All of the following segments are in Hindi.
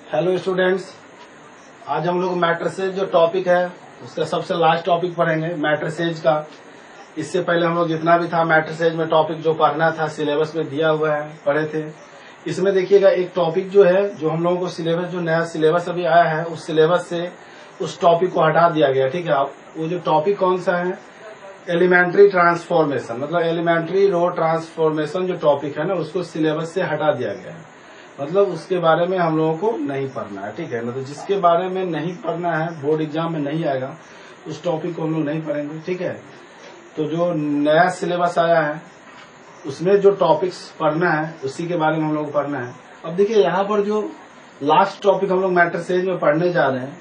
हेलो स्टूडेंट्स, आज हम लोग मैट्रिसेज जो टॉपिक है उसका सबसे लास्ट टॉपिक पढ़ेंगे मैट्रिसेज का। इससे पहले हम लोग जितना भी था मैट्रिसेज में टॉपिक जो पढ़ना था सिलेबस में दिया हुआ है पढ़े थे। इसमें देखिएगा एक टॉपिक जो है जो हम लोगों को सिलेबस जो नया सिलेबस अभी आया है उस सिलेबस से उस टॉपिक को हटा दिया गया। ठीक है, वो जो टॉपिक कौन सा है, एलिमेंट्री ट्रांसफॉर्मेशन, मतलब एलिमेंट्री रो ट्रांसफॉर्मेशन जो टॉपिक है ना उसको सिलेबस से हटा दिया गया है। मतलब उसके बारे में हम लोगों को नहीं पढ़ना है। ठीक है, मतलब जिसके बारे में नहीं पढ़ना है, बोर्ड एग्जाम में नहीं आएगा, उस टॉपिक को हम लोग नहीं पढ़ेंगे। ठीक है, तो जो नया सिलेबस आया है उसमें जो टॉपिक्स पढ़ना है उसी के बारे में हम लोग को पढ़ना है। अब देखिए यहाँ पर जो लास्ट टॉपिक हम लोग मैट्रिसेज में पढ़ने जा रहे हैं,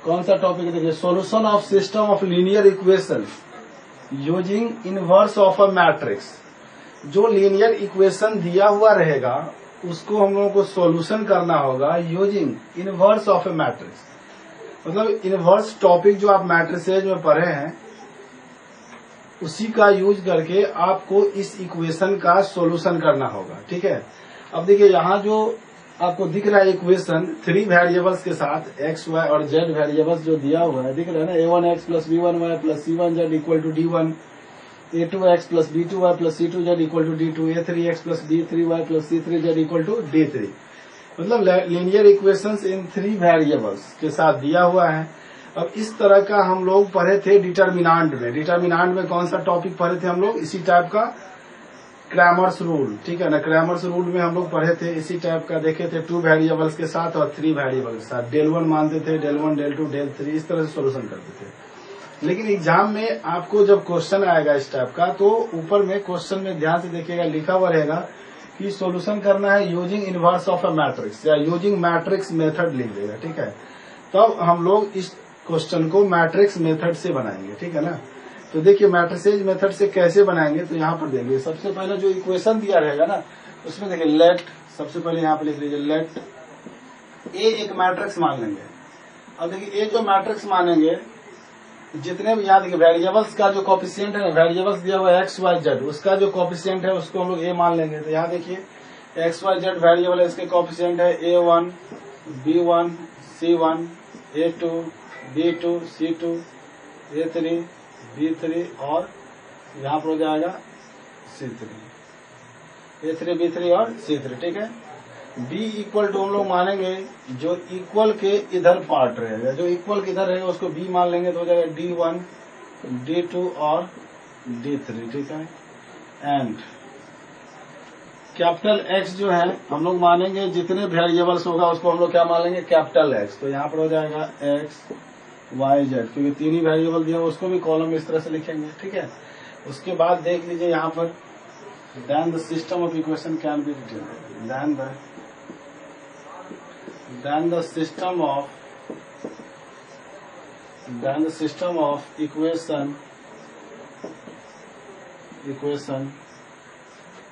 कौन सा टॉपिक है देखिए, solution of system of linear equation using inverse of a matrix. जो लीनियर इक्वेशन दिया हुआ रहेगा उसको हम लोगों को सॉल्यूशन करना होगा using inverse of A matrix. मतलब इनवर्स टॉपिक जो आप मैट्रिसेज में पढ़े हैं उसी का यूज करके आपको इस इक्वेशन का सॉल्यूशन करना होगा। ठीक है, अब देखिए यहाँ जो आपको दिख रहा है इक्वेशन 3 वेरिएबल्स के साथ x, y और z वेरिएबल्स जो दिया हुआ है दिख रहा है ना, a1x plus b1y plus c1z equal to d1, a2x plus b2y plus c2z equal to d2, a3x plus b3y plus c3z equal to d3। मतलब लीनियर इक्वेशंस इन 3 वेरिएबल्स के साथ दिया हुआ है। अब इस तरह का हम लोग पढ़े थे डिटर्मिनांट में। डिटर्मिनांट में कौन सा टॉपिक पढ़े थे हम लोग, इसी टाइप का क्रैमर्स रूल। ठीक है ना, क्रैमर्स रूल में हम लोग पढ़े थे, इसी टाइप का देखे थे 2 वेरिएबल्स के साथ और 3 वेरिएबल्स के साथ। del 1 मानते थे, del 1 del 2 del 3, इस तरह से सोल्यूशन करते थे। लेकिन एग्जाम में आपको जब क्वेश्चन आएगा इस टाइप का तो ऊपर में क्वेश्चन में ध्यान से देखिएगा लिखा हुआ रहेगा कि सॉल्यूशन करना है using inverse of a matrix या यूजिंग मैट्रिक्स मेथड लिख देगा। ठीक है, तब हम लोग इस क्वेश्चन को मैट्रिक्स मेथड से बनाएंगे। ठीक है ना, तो देखिए मैट्रिसेज मेथड से कैसे बनाएंगे, तो यहाँ पर देखिए सबसे पहले जो इक्वेशन दिया रहेगा ना उसमें देखिए लेट, सबसे पहले यहाँ पर लिख लीजिए लेट ए एक मैट्रिक्स मान लेंगे। अब देखिए ए जो मैट्रिक्स मानेंगे, जितने भी याद वेरिएबल्स का जो कोफिशिएंट है, वेरिएबल्स दिया हुआ है एक्स वाई जेड, उसका जो कोफिशिएंट है उसको हम लोग ए मान लेंगे। तो यहाँ देखिए एक्स वाई जेड वेरिएबल है, इसके कोफिशिएंट है a1, b1, c1, a2, b2, c2, a3, b3 और यहाँ पर हो जाएगा c3, a3, b3 और c3। ठीक है, b इक्वल टू हम लोग मानेंगे जो इक्वल के इधर पार्ट रहेगा, जो इक्वल के इधर रहेगा उसको b मान लेंगे तो हो जाएगा d1, d2 और d3। ठीक है, एंड कैपिटल X जो है हम लोग मानेंगे जितने वेरिएबल्स होगा उसको हम लोग क्या मान लेंगे, कैपिटल X। तो यहाँ पर हो जाएगा x, y, z, क्योंकि 3 ही वेरिएबल दिया उसको भी कॉलम इस तरह से लिखेंगे। ठीक है, उसके बाद देख लीजिए यहाँ पर then the system of equation can be written, then the system of equation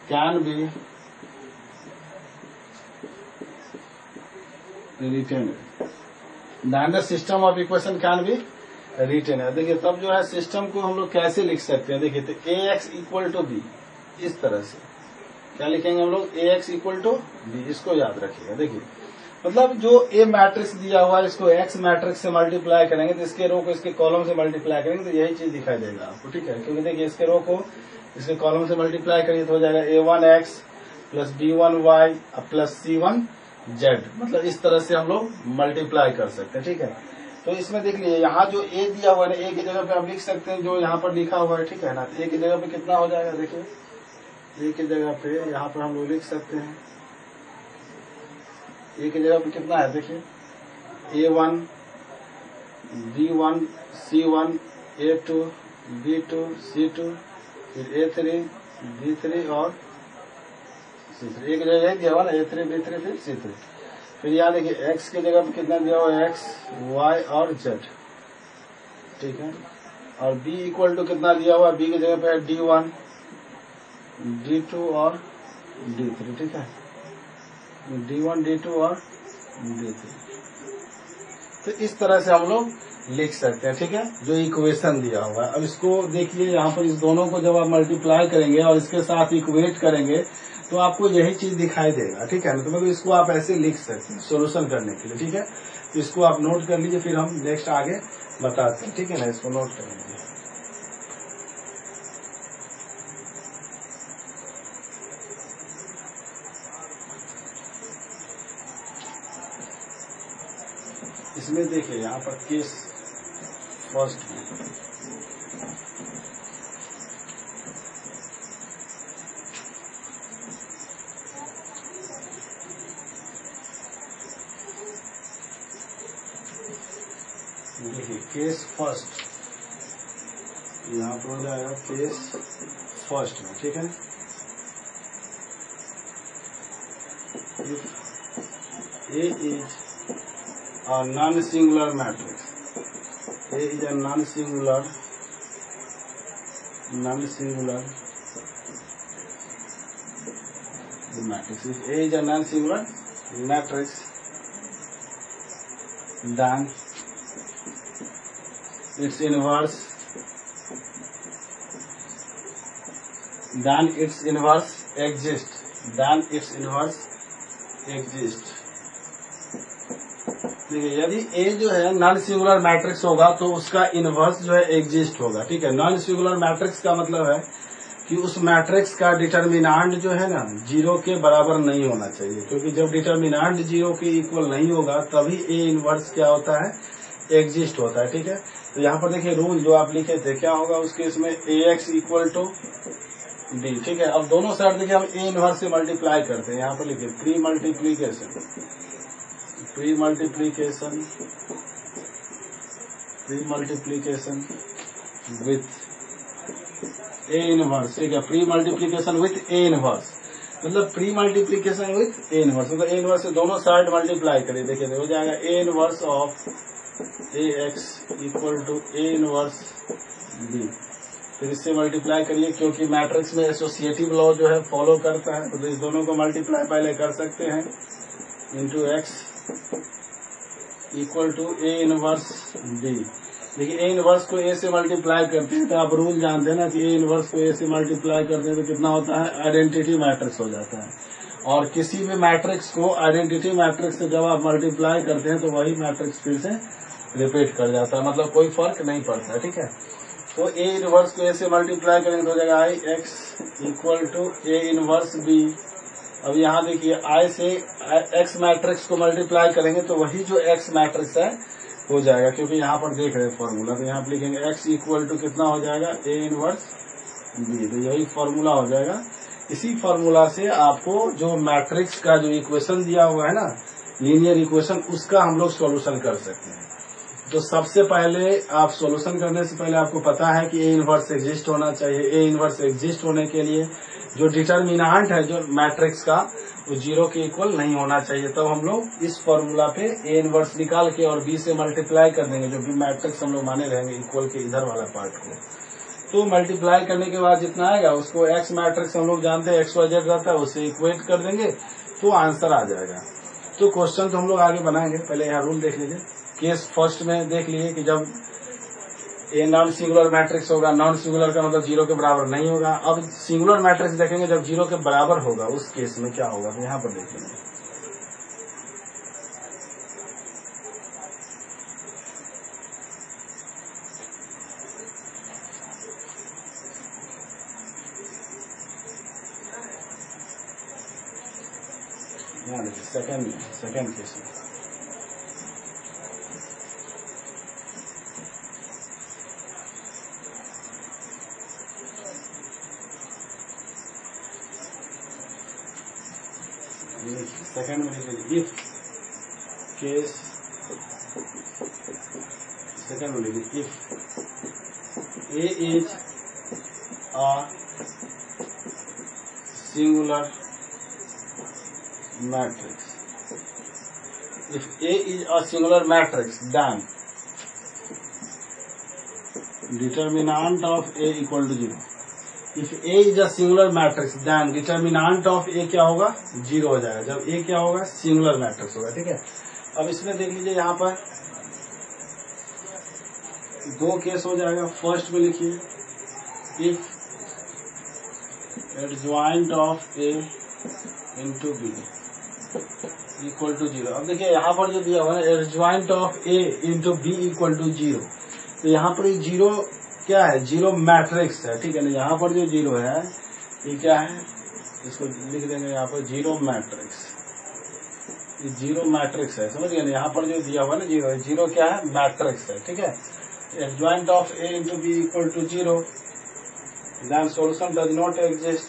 can be written, then the system of equation can be written है। देखिए तब जो है सिस्टम को हम लोग कैसे लिख सकते हैं, देखिए तो ax इक्वल टू बी, इस तरह से क्या लिखेंगे हम लोग, ax इक्वल टू बी, इसको याद रखिएगा। देखिए मतलब जो ए मैट्रिक्स दिया हुआ है इसको एक्स मैट्रिक्स से मल्टीप्लाई करेंगे तो इसके रो को इसके कॉलम से मल्टीप्लाई करेंगे तो यही चीज दिखाई देगा आपको। ठीक है, क्योंकि देखिए इसके रो को इसके कॉलम से मल्टीप्लाई करिए तो हो जाएगा a1x plus b1y plus c1z। मतलब इस तरह से हम लोग मल्टीप्लाई कर सकते हैं। ठीक है, तो इसमें देख लीजिए यहाँ जो ए दिया हुआ है ना, ए की जगह पे आप लिख सकते हैं जो यहाँ पर लिखा हुआ है। ठीक है ना, ए की जगह पे कितना हो जाएगा, देखिए ए की जगह पे यहाँ पर हम लोग लिख सकते हैं, ए की जगह पे कितना है देखिए a1, b1, c1, a2, b2, c2, फिर a3, b3 और c3। एक जगह दिया हुआ ना a3, b3 फिर c3। फिर यहाँ देखिए x की जगह पे कितना दिया हुआ है, x, y और z। ठीक है, और b इक्वल टू कितना दिया हुआ है, b की जगह पे है d1, d2 और d3। ठीक है, d1, d2 और d3। तो इस तरह से हम लोग लिख सकते हैं। ठीक है, जो इक्वेशन दिया हुआ है। अब इसको देखिए यहाँ पर इस दोनों को जब आप मल्टीप्लाई करेंगे और इसके साथ इक्वेट करेंगे तो आपको यही चीज दिखाई देगा, ठीक है ना। तो मतलब इसको आप ऐसे लिख सकते हैं सोल्यूशन करने के लिए, ठीक है। तो इसको आप नोट कर लीजिए, फिर हम नेक्स्ट आगे बताते हैं, ठीक है ना। इसको नोट कर लीजिए। इसमें देखिए यहाँ पर केस फर्स्ट में देखिए केस फर्स्ट, यहाँ पर हो जाएगा केस फर्स्ट में, ठीक है। A is a non-singular matrix. A is a non-singular matrix. If A is a non-singular matrix, then its inverse exists. देखिए यदि A जो है नॉन सिंगुलर मैट्रिक्स होगा तो उसका इनवर्स जो है एग्जिस्ट होगा, ठीक है। नॉन सिंगुलर मैट्रिक्स का मतलब है कि उस मैट्रिक्स का डिटर्मिनांट जो है ना 0 के बराबर नहीं होना चाहिए, क्योंकि जब डिटर्मिनांट 0 के इक्वल नहीं होगा तभी A इनवर्स क्या होता है, एग्जिस्ट होता है, ठीक है। तो यहाँ पर देखिए रूल जो आप लिखे थे क्या होगा उसके, इसमें AX इक्वल टू D, ठीक है। अब दोनों साइड देखिए हम A इनवर्स से मल्टीप्लाई करते हैं, यहाँ पर लिखिए pre multiplication with A inverse, ठीक है। Pre multiplication with A inverse मतलब pre multiplication with A inverse, मतलब A इनवर्स से दोनों साइड मल्टीप्लाई करिए, देखिए हो जाएगा A inverse of AX equal to A inverse B। फिर इससे मल्टीप्लाई करिए, क्योंकि मैट्रिक्स में एसोसिएटिव लॉ जो है फॉलो करता है, तो इस दोनों को मल्टीप्लाई पहले कर सकते हैं, into x equal to A inverse B। देखिए A इनवर्स को A से मल्टीप्लाई करते हैं तो आप रूल जानते हैं ना कि A इनवर्स को A से मल्टीप्लाई करते हैं तो कितना होता है, आइडेंटिटी मैट्रिक्स हो जाता है। और किसी भी मैट्रिक्स को आइडेंटिटी मैट्रिक्स से जब आप मल्टीप्लाई करते हैं तो वही मैट्रिक्स फिर से रिपीट कर जाता है, मतलब कोई फर्क नहीं पड़ता है, ठीक है। तो A इनवर्स को A से मल्टीप्लाई करेंगे तो हो जाएगा I X equal to A inverse B। अब यहाँ देखिए I से X मैट्रिक्स को मल्टीप्लाई करेंगे तो वही जो X मैट्रिक्स है हो जाएगा, क्योंकि यहाँ पर देख रहे हैं फॉर्मूला, तो यहाँ पर लिखेंगे X इक्वल टू कितना हो जाएगा, A इनवर्स B। तो यही फॉर्मूला हो जाएगा। इसी फॉर्मूला से आपको जो मैट्रिक्स का जो इक्वेशन दिया हुआ है ना, लीनियर इक्वेशन, उसका हम लोग सॉल्यूशन कर सकते हैं। तो सबसे पहले आप सॉल्यूशन करने से पहले आपको पता है कि A इनवर्स एग्जिस्ट होना चाहिए। A इनवर्स एग्जिस्ट होने के लिए जो डिटर्मिनांट है जो मैट्रिक्स का वो 0 के इक्वल नहीं होना चाहिए। तब हम लोग इस फॉर्मूला पे A इनवर्स निकाल के और B से मल्टीप्लाई कर देंगे, जो भी मैट्रिक्स हम लोग माने रहेंगे इक्वल के इधर वाला पार्ट को। तो मल्टीप्लाई करने के बाद जितना आएगा उसको X मैट्रिक्स हम लोग जानते हैं XYZ रहता है, उससे इक्वेट कर देंगे तो आंसर आ जाएगा। तो क्वेश्चन तो हम लोग आगे बनाएंगे, पहले यहाँ रूल देख लीजिए। केस फर्स्ट में देख लिए कि जब A नॉन सिंगुलर मैट्रिक्स होगा, नॉन सिंगुलर का मतलब 0 के बराबर नहीं होगा। अब सिंगुलर मैट्रिक्स देखेंगे जब 0 के बराबर होगा उस केस में क्या होगा, तो यहाँ पर देखेंगे। यहाँ देखिए सेकेंड केस में सेकेंड में लिखिए इफ केस, सेकेंड में लिखिए if A is a singular matrix, if A is a singular matrix then determinant of A equal to 0। if A is a singular matrix then determinant of A क्या होगा, 0 हो जाएगा, जब A क्या होगा, सिंगुलर मैट्रिक्स होगा, ठीक है। अब इसमें देख लीजिए यहाँ पर दो केस हो जाएगा। फर्स्ट में लिखिए if adjoint of A into B equal to 0। अब देखिए यहाँ पर जो दिया हुआ है adjoint of A into B equal to 0, तो यहाँ पर 0 क्या है, 0 मैट्रिक्स है, ठीक है ना। यहाँ पर जो 0 है ये क्या है, इसको लिख देंगे यहाँ पर 0 मैट्रिक्स, ये 0 मैट्रिक्स है, समझ गए ना। यहाँ पर जो दिया हुआ है ना 0 क्या है, मैट्रिक्स है, ठीक है। Adjoint of A into B equal to 0, then solution does not exist,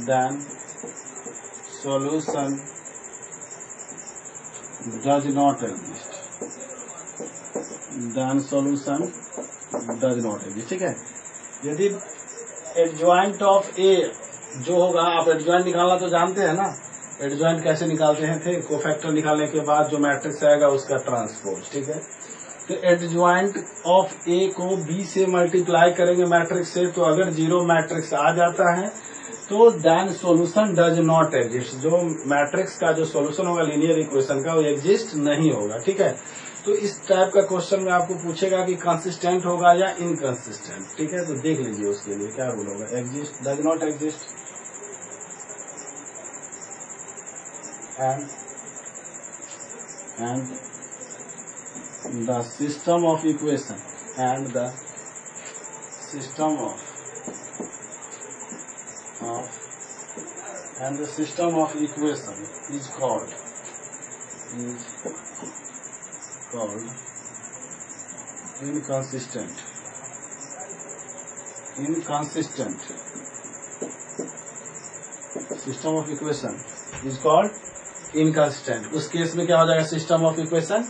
then solution does not exist, then solution does not exist, ठीक है। यदि एडजॉइंट ऑफ ए जो होगा, आप एडजॉइंट निकालना तो जानते हैं ना, एडजॉइंट कैसे निकालते हैं थे, कोफैक्टर निकालने के बाद जो मैट्रिक्स आएगा उसका ट्रांसपोज, ठीक है। तो एडजॉइंट ऑफ ए को बी से मल्टीप्लाई करेंगे मैट्रिक्स से, तो अगर 0 मैट्रिक्स आ जाता है तो then solution does not exist, जो मैट्रिक्स का जो सॉल्यूशन होगा लीनियर इक्वेशन का वो एग्जिस्ट नहीं होगा, ठीक है। तो इस टाइप का क्वेश्चन में आपको पूछेगा कि कंसिस्टेंट होगा या इनकंसिस्टेंट, ठीक है। तो देख लीजिए उसके लिए क्या रूल होगा, exist, does not exist, and the system of equation, and the system of and the system of equation is called inconsistent. System of equation is called inconsistent. उस केस में क्या हो जाएगा, सिस्टम ऑफ इक्वेशन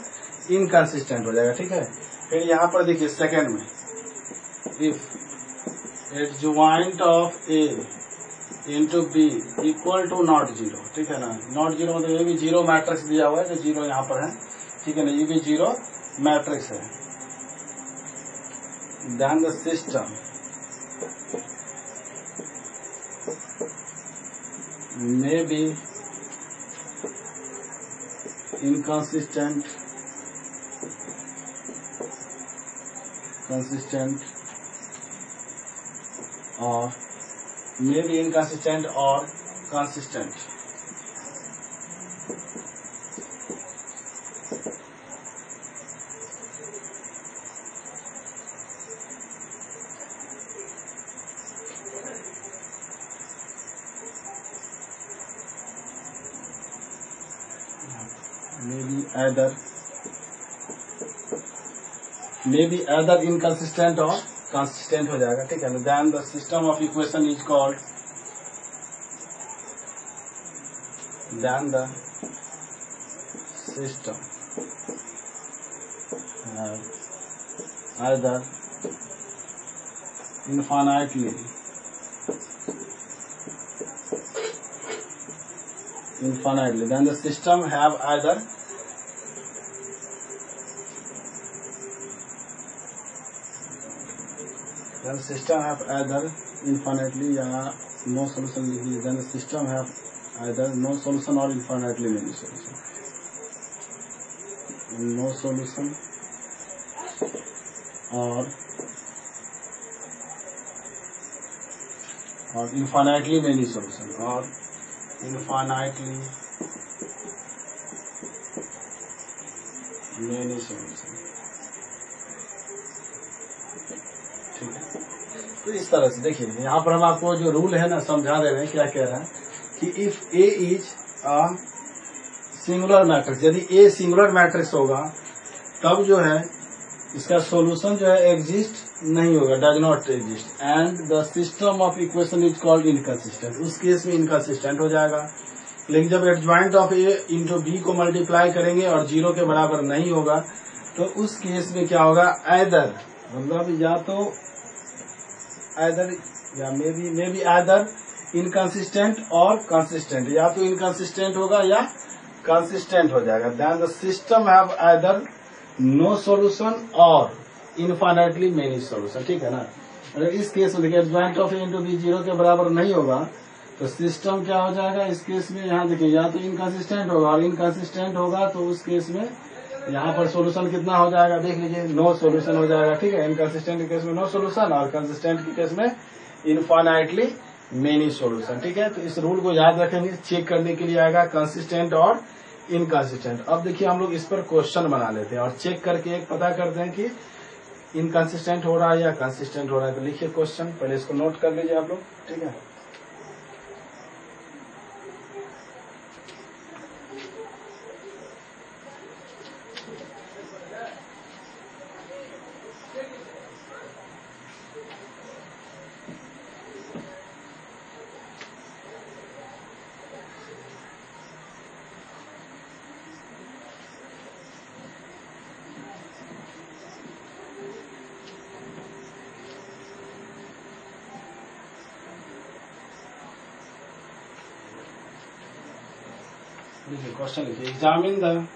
इनकंसिस्टेंट हो जाएगा, ठीक है। फिर यहाँ पर देखिए सेकेंड में, if adjoint of A into B equal to not 0, ठीक है ना। नॉट 0 मतलब ये भी 0 मैट्रिक्स दिया हुआ है, जो 0 यहाँ पर है, ठीक है ना, ये भी 0 मैट्रिक्स है। Then the system may be inconsistent or may be inconsistent or consistent. may be either inconsistent or consistent हो जाएगा, ठीक है। Then the system of equation is called, then the system either infinitely then the system have either infinitely या no solution लिख लीजिए, then the system have either no solution or infinitely many solution, no solution or infinitely many solution, or infinitely many solution, ठीक है। तो इस तरह से देखिए यहाँ पर हम आपको जो रूल है ना समझा दे रहे हैं, क्या कह रहा है कि if A is a singular matrix, यदि ए सिंगुलर मैट्रिक्स होगा तब जो है इसका सॉल्यूशन जो है एग्जिस्ट नहीं होगा, does not exist, and the system of equation is called inconsistent, उस केस में इनकंसिस्टेंट हो जाएगा। लेकिन जब adjoint of A into B को मल्टीप्लाई करेंगे और 0 के बराबर नहीं होगा तो उस केस में क्या होगा, आइदर मतलब या तो आइदर या मे बी आइदर इनकंसिस्टेंट और कंसिस्टेंट, या तो इनकंसिस्टेंट होगा या कंसिस्टेंट हो जाएगा। Then the system have either no solution और इनफाइनाइटली मेनी सॉल्यूशन, ठीक है ना। अगर इस केस में देखिए adjoint of A into B 0 के बराबर नहीं होगा तो सिस्टम क्या हो जाएगा, इस केस में यहाँ देखिए या तो इनकंसिस्टेंट होगा और इनकंसिस्टेंट होगा तो उस केस में यहाँ पर सॉल्यूशन कितना हो जाएगा, देख लीजिए नो सॉल्यूशन हो जाएगा, ठीक है। इनकंसिस्टेंट के केस में नो सॉल्यूशन और कंसिस्टेंट के केस में इनफाइनाइटली मेनी सॉल्यूशन। ठीक है, तो इस रूल को याद रखेंगे। चेक करने के लिए आएगा कंसिस्टेंट और इनकंसिस्टेंट। अब देखिए हम लोग इस पर क्वेश्चन बना लेते हैं और चेक करके एक पता करते हैं कि इनकंसिस्टेंट हो रहा है या कंसिस्टेंट हो रहा है। तो लिखिए क्वेश्चन, पहले इसको नोट कर लीजिए आप लोग। ठीक है, लिखिए क्वेश्चन, लिखिए examine the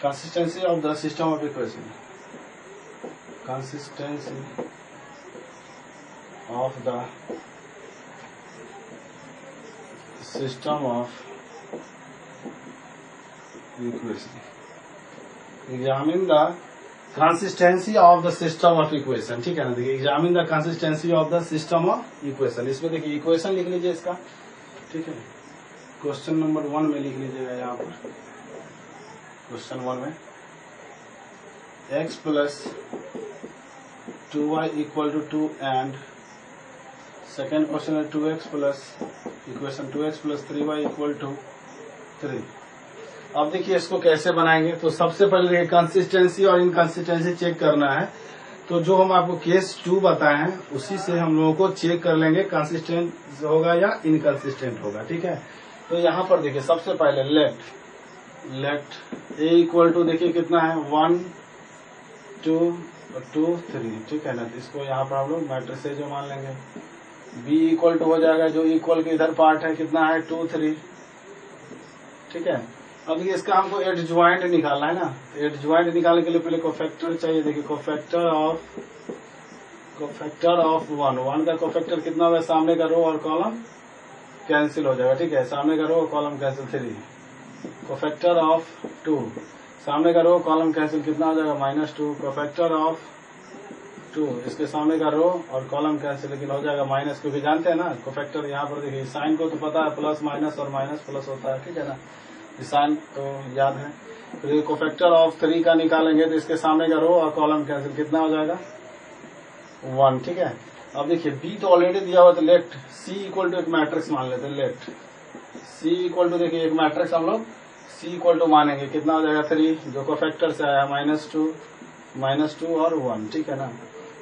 consistency of the system of equation. Consistency of the system of equation. Examine the consistency of the system of equation. ठीक है ना, देखिए examine the consistency of the system of equation. इसमें देखिए इक्वेशन लिख लीजिए इसका। ठीक है, क्वेश्चन नंबर 1 में लिख लीजिएगा यहाँ पर। क्वेश्चन 1 में x plus 2y equal to 2 and second question है 2x plus equation 2x plus 3y equal to 3। अब देखिए इसको कैसे बनाएंगे। तो सबसे पहले कंसिस्टेंसी और इनकंसिस्टेंसी चेक करना है। तो जो हम आपको केस 2 बताए हैं उसी से हम लोगों को चेक कर लेंगे कंसिस्टेंट होगा या इनकंसिस्टेंट होगा। ठीक है, तो यहाँ पर देखिए सबसे पहले लेट a इक्वल टू देखिए कितना है 1 2 2 3। ठीक है ना, तो इसको यहाँ पर हम लोग मैट्रिसेज जो मान लेंगे। b इक्वल टू हो जाएगा जो इक्वल के इधर पार्ट है कितना है 2 3। ठीक है, अब देखिए इसका हमको एडजॉइंट निकालना है ना। एडजॉइंट निकालने के लिए पहले कोफैक्टर चाहिए। देखिए कोफैक्टर ऑफ 1 का कोफैक्टर कितना होगा, सामने का रो और कॉलम कैंसिल हो जाएगा। ठीक है, सामने का रो और कॉलम कैंसिल 3। कोफैक्टर ऑफ 2, सामने का रो कॉलम कैंसिल कितना हो जाएगा -2। कोफैक्टर ऑफ 2, इसके सामने का रो और कॉलम कैंसिल लेकिन हो जाएगा माइनस, क्योंकि जानते हैं ना कोफैक्टर यहाँ पर देखिए साइन को तो पता है प्लस माइनस और माइनस प्लस होता है। ठीक है ना, साइन तो याद है। तो कोफैक्टर ऑफ 3 का निकालेंगे तो इसके सामने का रो और कॉलम कैंसिल कितना हो जाएगा 1। ठीक है, अब देखिए बी तो ऑलरेडी दिया हुआ, तो लेट सी इक्वल टू एक मैट्रिक्स मान लेते हैं। लेट सी इक्वल टू देखिए एक मैट्रिक्स हम लोग सी इक्वल टू मानेंगे कितना हो जाएगा 3, जो कोफैक्टर से आया -2 और 1। ठीक है ना,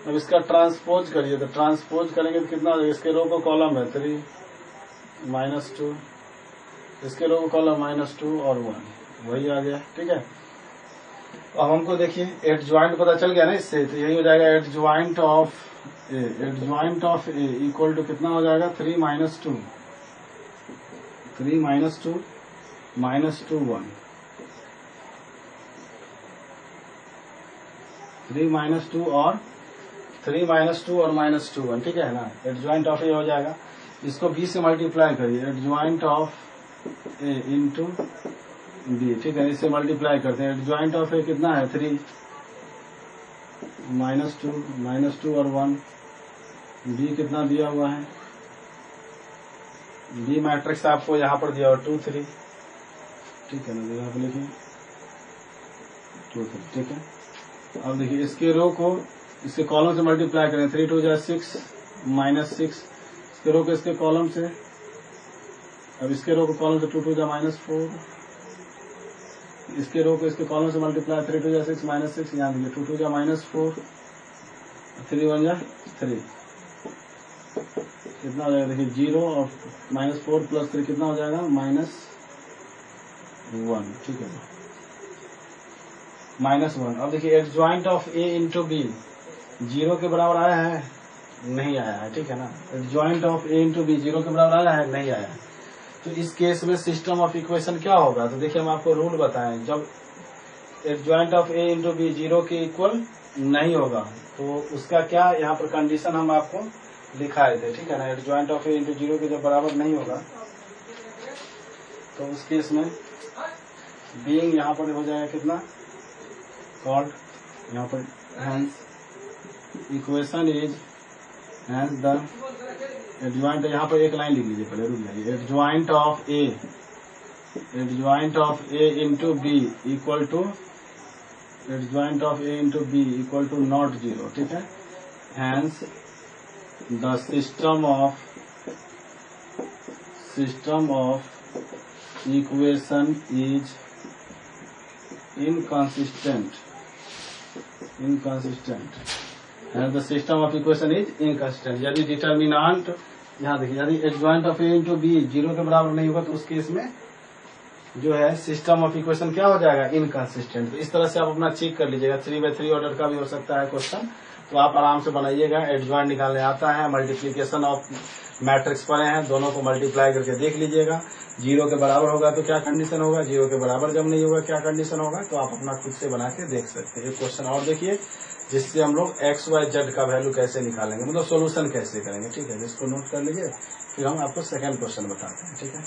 अब इसका ट्रांसपोज करिए। तो ट्रांसपोज करेंगे तो कितना हो जाएगा, इसके रो को कॉलम है 3 -2, इसके रो को कॉलम -2 और 1, वही आ गया। ठीक है, अब हमको देखिए एडजॉइंट पता चल गया ना इससे, तो यही हो जाएगा adjoint of A equal to कितना हो जाएगा 3 -2 -2 1 3 -2 और -2 1। ठीक है ना, एडजॉइंट ऑफ ए हो जाएगा। इसको बी से मल्टीप्लाई करिए, adjoint of A into B. ठीक है, इससे मल्टीप्लाई करते हैं। एडजॉइंट ऑफ ए कितना है 3 -2 और 1। बी कितना दिया हुआ है, बी मैट्रिक्स आपको यहाँ पर दिया हुआ 2 3। ठीक है ना, यहाँ पर लिखिए 2 3। ठीक है, अब देखिए इसके रो को इसके कॉलम से मल्टीप्लाई करें। 3 2 6 -6, इसके रो को इसके कॉलम से, अब इसके रो को कॉलम से 2 2 -4, इसके रो को इसके कॉलम से मल्टीप्लाई 3 2 6 -6, यहाँ देखिए 2 2 -4 3 1 3, कितना हो जाएगा देखिए 0 और -4 + 3 कितना हो जाएगा -1। ठीक है, -1। अब देखिए adjoint of A into B 0 के बराबर आया है, नहीं आया है। ठीक है ना, adjoint of A into B 0 के बराबर आया है, नहीं आया है। तो इस केस में सिस्टम ऑफ इक्वेशन क्या होगा, तो देखिए हम आपको रूल बताएं। जब adjoint of A into B 0 के इक्वल नहीं होगा तो उसका क्या यहाँ पर कंडीशन हम आपको लिखाए थे। ठीक है ना, एडजॉइंट ऑफ ए इंटू 0 के जब बराबर नहीं होगा तो उस केस में बीइंग यहाँ पर हो जाएगा कितना कॉल्ड, यहाँ पर hence equation is hence the adjoint, यहाँ पर एक लाइन लिख लीजिए पहले, रुक जाइए, adjoint of A into B equal to not zero, ठीक है। Hence the system of equation is inconsistent, and the system of equation is inconsistent। यदि डिटर्मिनांट, यहाँ देखिए, यदि adjoint of A into B zero के बराबर नहीं होगा तो उस केस में जो है सिस्टम ऑफ इक्वेशन क्या हो जाएगा, इनकंसिस्टेंट। तो इस तरह से आप अपना चेक कर लीजिएगा। 3/3 ऑर्डर का भी हो सकता है क्वेश्चन, तो आप आराम से बनाइएगा। एडजॉइंट निकालने आता है, मल्टीप्लीकेशन ऑफ मैट्रिक्स पढ़े हैं, दोनों को मल्टीप्लाई करके देख लीजिएगा। जीरो के बराबर होगा तो क्या कंडीशन होगा, जीरो के बराबर जब नहीं होगा क्या कंडीशन होगा, तो आप अपना खुद से बना के देख सकते हैं। एक क्वेश्चन और देखिए, जिससे हम लोग एक्स वाई जेड का वैल्यू कैसे निकालेंगे, मतलब सोल्यूशन कैसे करेंगे, ठीक है। जिसको नोट कर लीजिए, फिर हम आपको सेकंड क्वेश्चन बताते हैं, ठीक है।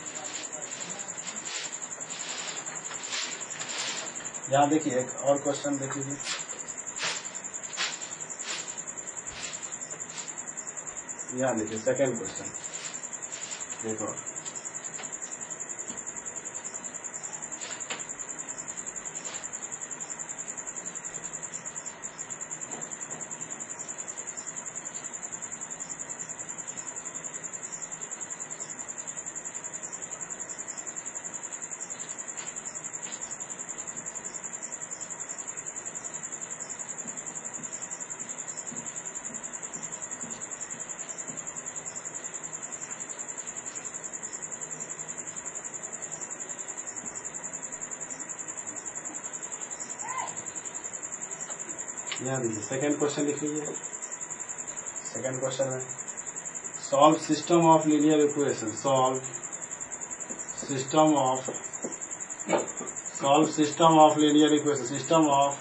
यहाँ देखिए एक और क्वेश्चन देख लीजिए, यहाँ देखिए सेकंड क्वेश्चन, एक और, यहाँ देखिए सेकंड क्वेश्चन लिख लीजिए। सेकंड क्वेश्चन है solve system of linear equation, solve system of linear equation, system of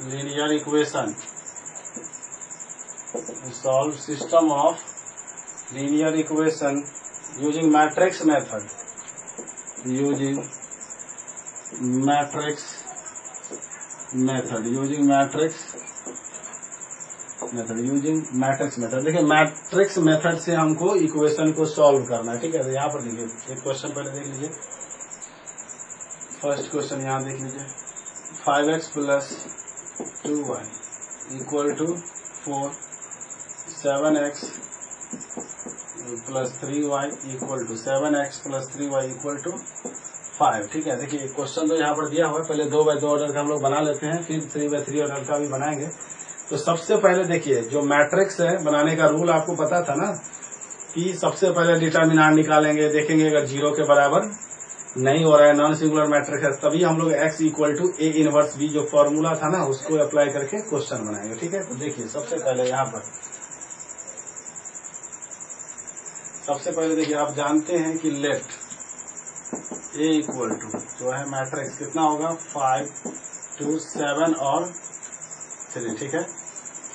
linear equation, solve system of linear equation using matrix method, using matrix method. देखिए मैट्रिक्स मेथड से हमको इक्वेशन को सॉल्व करना है, ठीक है। तो यहाँ पर देखिए एक क्वेश्चन पहले देख लीजिए। फर्स्ट क्वेश्चन यहाँ देख लीजिए, 5x + 2y equal to 4, 7x + 3y equal to 7x + 3y equal to 5, ठीक है। देखिए क्वेश्चन तो यहाँ पर दिया हुआ है, पहले 2/2 ऑर्डर का हम लोग बना लेते हैं, फिर 3/3 ऑर्डर का भी बनाएंगे। तो सबसे पहले देखिए जो मैट्रिक्स है बनाने का रूल आपको पता था ना, कि सबसे पहले डिटर्मिनेंट निकालेंगे, देखेंगे अगर जीरो के बराबर नहीं हो रहा है, नॉन सिंगुलर मैट्रिक्स है, तभी हम लोग x = A इनवर्स B जो फॉर्मूला था ना उसको अप्लाई करके क्वेश्चन बनाएंगे, ठीक है। तो देखिए सबसे पहले यहाँ पर, सबसे पहले देखिए आप जानते हैं कि लेट A = जो है मैट्रिक्स कितना होगा, 5, 2, 7 और 3, ठीक है।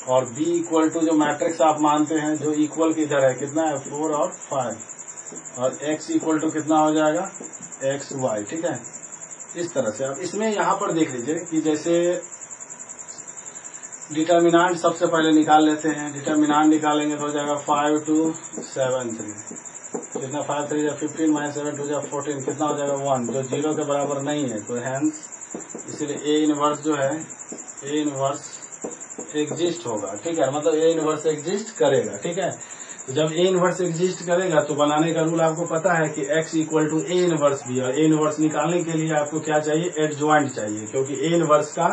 और B = जो मैट्रिक्स आप मानते हैं जो इक्वल किधर है, कितना है, 4 और 5, और x = कितना हो जाएगा, xy, ठीक है। इस तरह से अब इसमें यहाँ पर देख लीजिए कि जैसे डिटर्मिनेंट सबसे पहले निकाल लेते हैं। डिटर्मिनेंट निकालेंगे तो हो जाएगा 5, 2, 7, 3, कितना, 5, 3 = 15 - 7, 2 = 14, कितना हो जाएगा, 1, जो जीरो के बराबर नहीं है। तो हैंस इसलिए A इनवर्स जो है, A इनवर्स एग्जिस्ट होगा, ठीक है, मतलब A इनवर्स एग्जिस्ट करेगा, ठीक है। तो जब A इनवर्स एग्जिस्ट करेगा तो बनाने का रूल आपको पता है कि x = A इनवर्स B, और A इनवर्स निकालने के लिए आपको क्या चाहिए, एडजॉइंट चाहिए, क्योंकि A इनवर्स का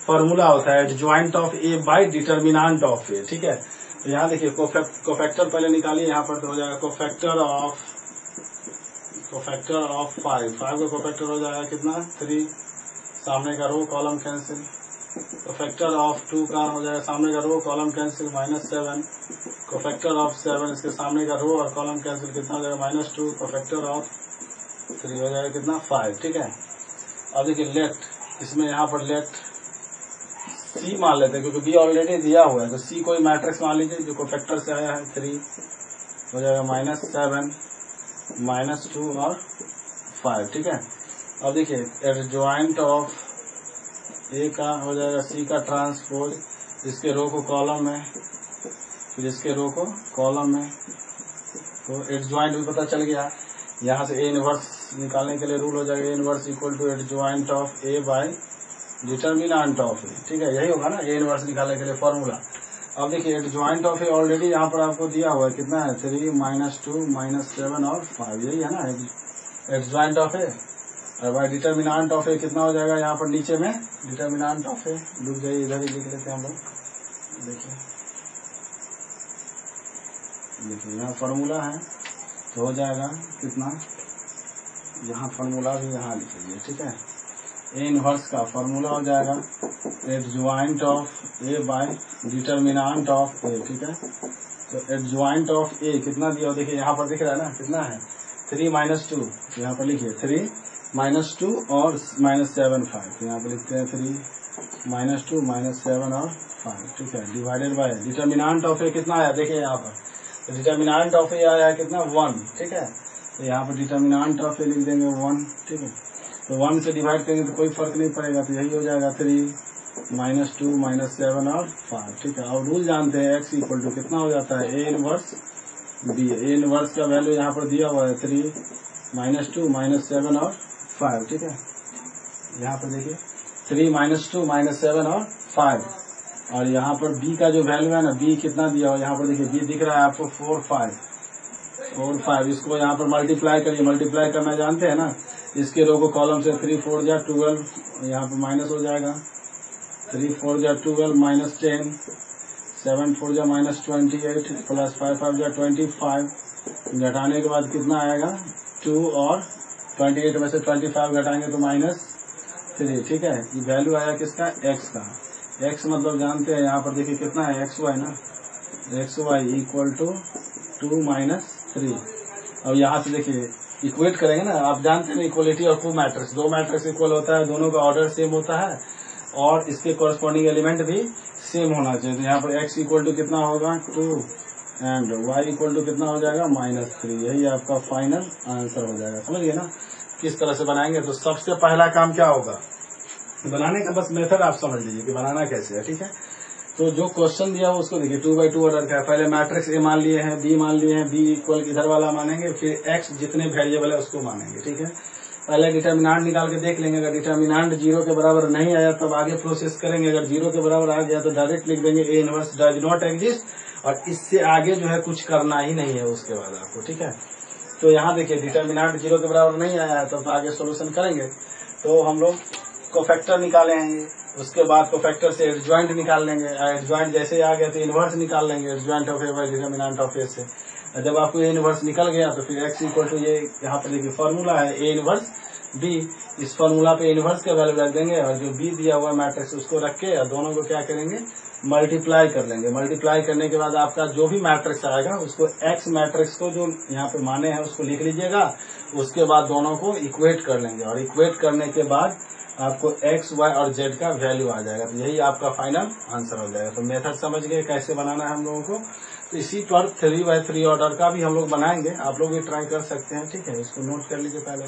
फॉर्मूला होता है adjoint of A bye determinant of A, ठीक है। तो यहाँ देखिए कोफैक्टर पहले निकालिए, यहाँ पर तो हो जाएगा कोफैक्टर ऑफ 5 का कोफैक्टर हो जाएगा कितना, 3, सामने का row column cancel. Cofactor of 2 का हो जाएगा सामने का row column cancel, -7। Cofactor of 7 इसके सामने का रो और कॉलम कैंसिल, कितना हो जाएगा, -2। कोफैक्टर ऑफ 3 हो जाएगा कितना, 5, ठीक है। अब देखिए लेट, इसमें यहाँ पर लेट C मान लेते हैं क्योंकि B ऑलरेडी दिया हुआ है, तो C कोई मैट्रिक्स मान लीजिए जो कोफैक्टर से आया है, 3 हो जाएगा -7, -2 और 5, ठीक है। अब देखिए एडजॉइंट ऑफ ए का हो जाएगा सी का ट्रांसपोज, इसके रो को कॉलम में, फिर इसके रो को कॉलम में। तो एडजॉइंट भी पता चल गया। यहाँ से ए इनवर्स निकालने के लिए रूल हो जाएगा A inverse equal to adjoint of A by determinant of A. ठीक है, यही होगा ना ए इनवर्स निकालने के लिए फॉर्मूला। अब देखिए एडजॉइंट ऑफ ए ऑलरेडी यहाँ पर आपको दिया हुआ है, कितना है 3 - 2 - 7 और 5, यही है ना एडजॉइंट ऑफ ए। और बाय डिटर्मिनेंट ऑफ ए कितना हो जाएगा यहाँ पर नीचे में डिटर्मिनेंट ऑफ ए, रुक जाइए इधर ही लिख लेते हैं हम लोग। देखिए यहाँ फॉर्मूला है तो हो जाएगा कितना, यहाँ फॉर्मूला भी यहाँ लिख लीजिए। ठीक है, ए इनवर्स का फॉर्मूला हो जाएगा adjoint of A by determinant of A. ठीक है, तो एडजॉइंट ऑफ ए कितना दिया, देखिए यहाँ पर दिख रहा है ना कितना है 3 - 2, यहाँ पर लिखिए 3 - 2 और -7 5, तो यहाँ पर लिखते हैं 3 - 2 -7 और 5। ठीक है, डिवाइडेड बाय डिटर्मिनेंट ऑफ ए कितना आया, देखिए यहाँ पर डिटर्मिनेंट ऑफ ए आया कितना 1। ठीक है, तो यहाँ पर डिटर्मिनेंट ऑफ ए लिख देंगे 1। ठीक है, तो 1 से डिवाइड करेंगे तो कोई फर्क नहीं पड़ेगा, तो यही हो जाएगा 3 - 2 -7 और 5। ठीक है, और रूल जानते हैं x इक्वल टू कितना हो जाता है A inverse B. A inverse का वैल्यू यहाँ पर दिया हुआ है 3 - 2 -7 और 5। ठीक है, यहाँ पर देखिए 3 - 2 -7 और 5, और यहाँ पर b का जो वैल्यू है ना, b कितना दिया हुआ है यहाँ पर देखिए b दिख रहा है आपको 4 5। इसको यहाँ पर मल्टीप्लाई करिए, मल्टीप्लाई करना जानते हैं ना, इसके रो को कॉलम से 3 4 जा 12, यहाँ पर माइनस हो जाएगा 3 4 जा 12 -10, 7 4 जा -28 प्लस 5 5 जा 25, घटाने के बाद कितना आएगा 2 और 28 में से 25 घटाएंगे तो -3। ठीक है, ये वैल्यू आया किसका x का। x मतलब जानते हैं यहाँ पर देखिए कितना है xy ना, xy इक्वल टू 2 - 3। अब यहाँ से देखिए इक्वेट करेंगे ना, आप जानते हैं इक्वलिटी ऑफ टू मैट्रिक्स, दो मैट्रिक्स इक्वल होता है, दोनों का ऑर्डर सेम होता है और इसके कॉरस्पॉन्डिंग एलिमेंट भी सेम होना चाहिए। तो यहाँ पर x इक्वल टू कितना होगा 2 एंड y इक्वल टू कितना हो जाएगा -3। यही आपका फाइनल आंसर हो जाएगा। समझिए ना किस तरह से बनाएंगे। तो सबसे पहला काम क्या होगा, बनाने का बस मेथड आप समझ लीजिए कि बनाना कैसे है। ठीक है, तो जो क्वेश्चन दिया हो उसको देखिए 2 by 2 ऑर्डर का है। पहले मैट्रिक्स ए मान लिए हैं, बी मान लिए हैं, बी इक्वल इधर वाला मानेंगे, फिर x जितने वेरिएबल है उसको मानेंगे। ठीक है, पहले डिटर्मिनेंट निकाल के देख लेंगे, अगर डिटर्मिनेंट 0 के बराबर नहीं आया तब आगे प्रोसेस करेंगे, अगर 0 के बराबर आ गया तो डायरेक्ट लिख देंगे A inverse does not exist, और इससे आगे जो है कुछ करना ही नहीं है उसके बाद आपको। ठीक है, तो यहाँ देखिए डिटर्मिनेंट 0 के बराबर नहीं आया है तब आगे सोल्यूशन करेंगे। तो हम लोग कोफैक्टर निकाले हैं, उसके बाद कोफैक्टर से एडजॉइंट निकाल लेंगे, एडजॉइंट जैसे आ गया तो इनवर्स निकाल लेंगे adjoint of A by determinant of A से। जब आपको ए इनवर्स निकल गया तो फिर x इक्वल टू ये यहाँ पर देखिए फॉर्मूला है ए इनवर्स बी, इस फॉर्मूला पे इनवर्स का वैल्यू रख देंगे और जो बी दिया हुआ मैट्रिक्स उसको रख के और दोनों को क्या करेंगे मल्टीप्लाई कर लेंगे। मल्टीप्लाई करने के बाद आपका जो भी मैट्रिक्स आएगा उसको x मैट्रिक्स को जो यहाँ पे माने हैं उसको लिख लीजिएगा, उसके बाद दोनों को इक्वेट कर लेंगे और इक्वेट करने के बाद आपको x, y और z का वैल्यू आ जाएगा। तो यही आपका फाइनल आंसर हो जाएगा। तो मेथड समझ गए कैसे बनाना है हम लोगों को। तो इसी पर 3 by 3 ऑर्डर का भी हम लोग बनाएंगे, आप लोग भी ट्राई कर सकते हैं। ठीक है, इसको नोट कर लीजिए पहले।